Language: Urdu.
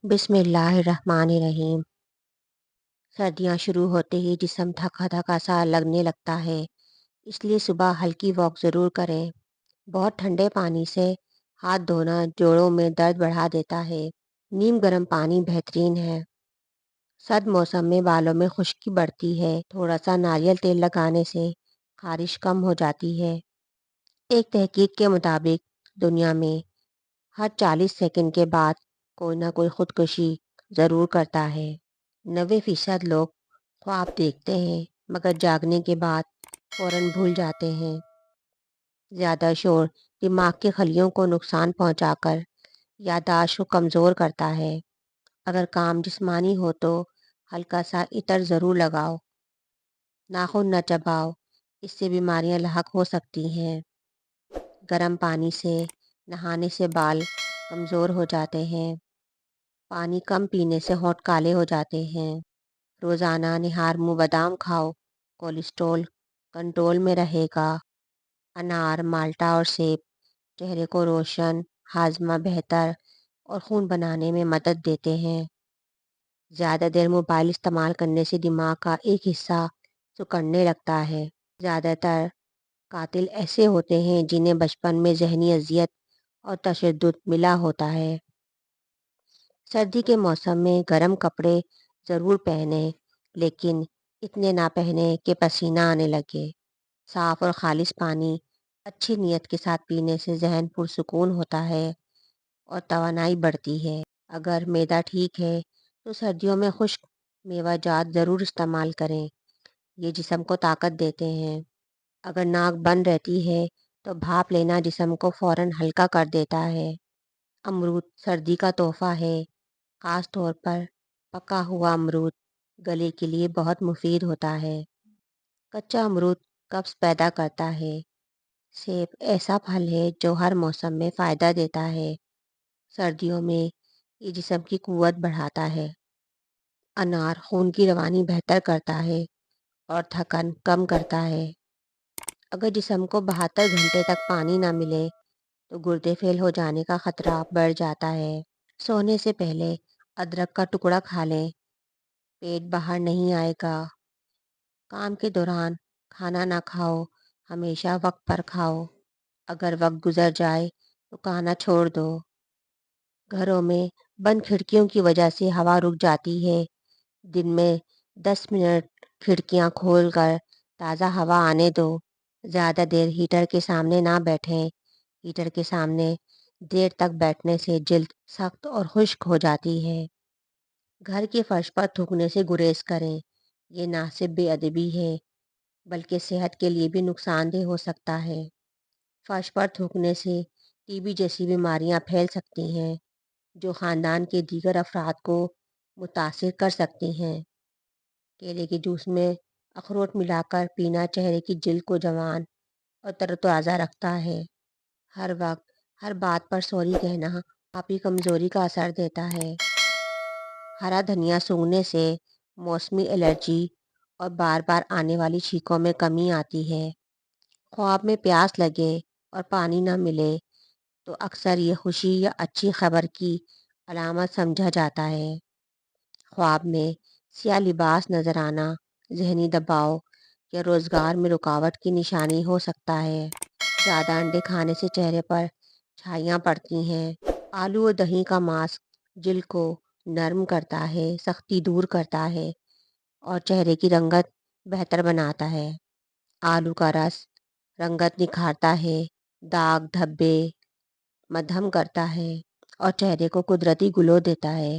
بسم اللہ الرحمن الرحیم۔ سردیاں شروع ہوتے ہی جسم تھکا تھکا سا لگنے لگتا ہے، اس لیے صبح ہلکی واک ضرور کریں۔ بہت ٹھنڈے پانی سے ہاتھ دھونا جوڑوں میں درد بڑھا دیتا ہے۔ نیم گرم پانی بہترین ہے۔ سرد موسم میں بالوں میں خشکی بڑھتی ہے، تھوڑا سا ناریل تیل لگانے سے خارش کم ہو جاتی ہے۔ ایک تحقیق کے مطابق دنیا میں ہر 40 سیکنڈ کے بعد کوئی نہ کوئی خودکشی ضرور کرتا ہے۔ 90% لوگ خواب دیکھتے ہیں مگر جاگنے کے بعد فوراً بھول جاتے ہیں۔ زیادہ شور دماغ کے خلیوں کو نقصان پہنچا کر یادداشت کو کمزور کرتا ہے۔ اگر کام جسمانی ہو تو ہلکا سا عطر ضرور لگاؤ۔ ناخن نہ چباؤ، اس سے بیماریاں لاحق ہو سکتی ہیں۔ گرم پانی سے نہانے سے بال کمزور ہو جاتے ہیں۔ پانی کم پینے سے ہونٹ کالے ہو جاتے ہیں۔ روزانہ نہار منہ بادام کھاؤ، کولیسٹرول کنٹرول میں رہے گا۔ انار، مالٹا اور سیب چہرے کو روشن، ہاضمہ بہتر اور خون بنانے میں مدد دیتے ہیں۔ زیادہ دیر موبائل استعمال کرنے سے دماغ کا ایک حصہ سکڑنے لگتا ہے۔ زیادہ تر قاتل ایسے ہوتے ہیں جنہیں بچپن میں ذہنی اذیت اور تشدد ملا ہوتا ہے۔ سردی کے موسم میں گرم کپڑے ضرور پہنیں، لیکن اتنے نہ پہنیں کہ پسینہ آنے لگے۔ صاف اور خالص پانی اچھی نیت کے ساتھ پینے سے ذہن پرسکون ہوتا ہے اور توانائی بڑھتی ہے۔ اگر معدہ ٹھیک ہے تو سردیوں میں خشک میوہ جات ضرور استعمال کریں، یہ جسم کو طاقت دیتے ہیں۔ اگر ناک بند رہتی ہے تو بھاپ لینا جسم کو فوراً ہلکا کر دیتا ہے۔ امرود سردی کا تحفہ ہے، خاص طور پر پکا ہوا امرود گلے کے لیے بہت مفید ہوتا ہے۔ کچا امرود قبض پیدا کرتا ہے۔ سیب ایسا پھل ہے جو ہر موسم میں فائدہ دیتا ہے۔ سردیوں میں یہ جسم کی قوت بڑھاتا ہے۔ انار خون کی روانی بہتر کرتا ہے اور تھکن کم کرتا ہے۔ اگر جسم کو 72 گھنٹے تک پانی نہ ملے تو گردے فیل ہو جانے کا خطرہ بڑھ جاتا ہے۔ سونے سے پہلے ادرک کا ٹکڑا کھا لیں، پیٹ باہر نہیں آئے گا۔ کام کے دوران کھانا نہ کھاؤ، ہمیشہ وقت پر کھاؤ۔ اگر وقت گزر جائے تو کھانا چھوڑ دو۔ گھروں میں بند کھڑکیوں کی وجہ سے ہوا رک جاتی ہے۔ دن میں 10 منٹ کھڑکیاں کھول کر تازہ ہوا آنے دو۔ زیادہ دیر ہیٹر کے سامنے نہ بیٹھیں۔ ہیٹر کے سامنے دیر تک بیٹھنے سے جلد سخت اور خشک ہو جاتی ہے۔ گھر کے فرش پر تھوکنے سے گریز کریں، یہ نہ صرف بے ادبی ہے بلکہ صحت کے لیے بھی نقصان دہ ہو سکتا ہے۔ فرش پر تھوکنے سے ٹی بی جیسی بیماریاں پھیل سکتی ہیں جو خاندان کے دیگر افراد کو متاثر کر سکتی ہیں۔ کیلے کے جوس میں اخروٹ ملا کر پینا چہرے کی جلد کو جوان اور تر و تازہ رکھتا ہے۔ ہر وقت ہر بات پر سوری کہنا آپ کی کمزوری کا اثر دیتا ہے۔ ہرا دھنیا سونگھنے سے موسمی الرجی اور بار بار آنے والی چھینکوں میں کمی آتی ہے۔ خواب میں پیاس لگے اور پانی نہ ملے تو اکثر یہ خوشی یا اچھی خبر کی علامت سمجھا جاتا ہے۔ خواب میں سیاہ لباس نظر آنا ذہنی دباؤ یا روزگار میں رکاوٹ کی نشانی ہو سکتا ہے۔ زیادہ انڈے کھانے سے چہرے پر چھائیاں پڑتی ہیں۔ آلو اور دہی کا ماسک جلد کو نرم کرتا ہے، سختی دور کرتا ہے اور چہرے کی رنگت بہتر بناتا ہے۔ آلو کا رس رنگت نکھارتا ہے، داغ دھبے مدھم کرتا ہے اور چہرے کو قدرتی گلو دیتا ہے۔